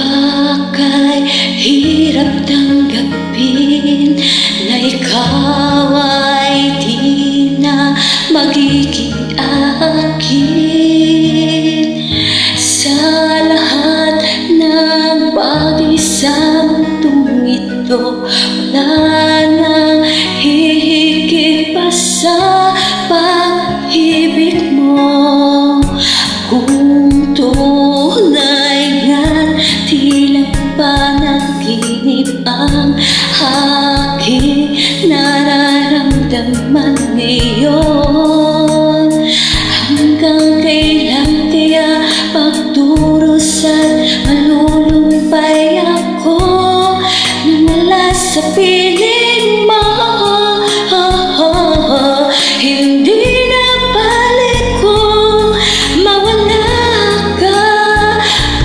Baka'y hirap tanggapin na ikaw ay di na magiging akin. Sa lahat ng bagay sa mundong ito, wala nang hihigit pa sa pag-ibig mo. Kung tunay nga't tila panaginip ang aking nararamdaman ngayon. Hanggang kailan kaya pagdurusa at malulumpay ako nang wala sa piling mo? Hindi na balik kung mawala ka,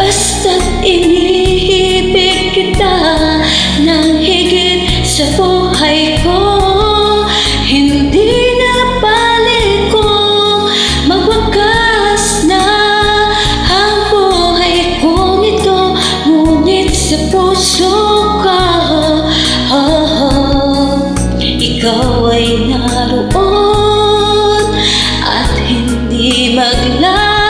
basta't iniibig kita ng higit sa buhay ko. Hindi na balik kung magwakas na ang buhay kong ito, ngunit sa puso ka, ikaw ay naroon at hindi maglalaho.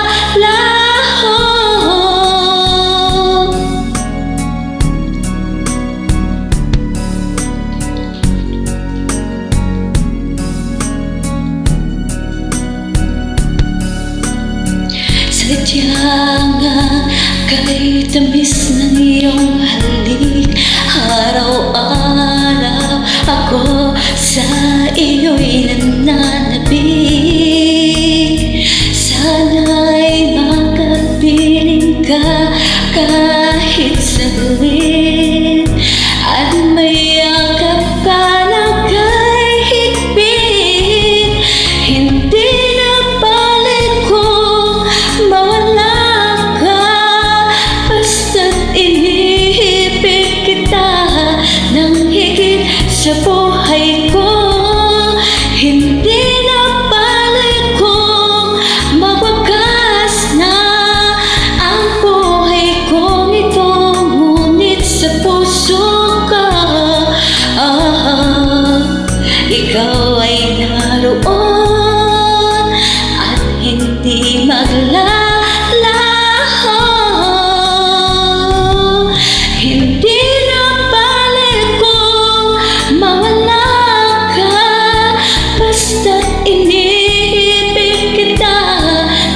Sadyang kay tamis ng iyong halik, araw-araw ako sa iyo'y nananabik. Sana'y makapiling ka kahit saglit, at mayakap ka ng kay higpit. Hindi na balik kung mawala ka, basta't iniibig kita ng higit sa buhay ko. Hindi na balik kung magwakas na ang buhay kong ito, ngunit sa puso ka, ikaw ay naroon at hindi maglalaho. Hindi na balik kung mawala ka, basta't iniibig kita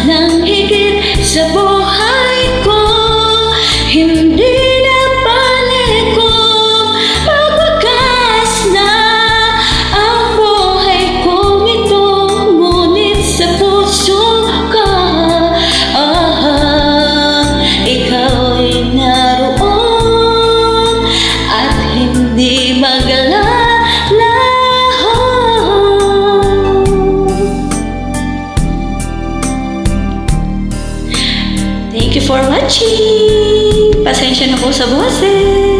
ng higit sa buhay ko. Hindi na balik kung magwakas na ang buhay kong ito, ngunit sa puso ka, ikaw ay naroon at hindi maglalaho. Thank you for watching. Pasensya na po sa boses.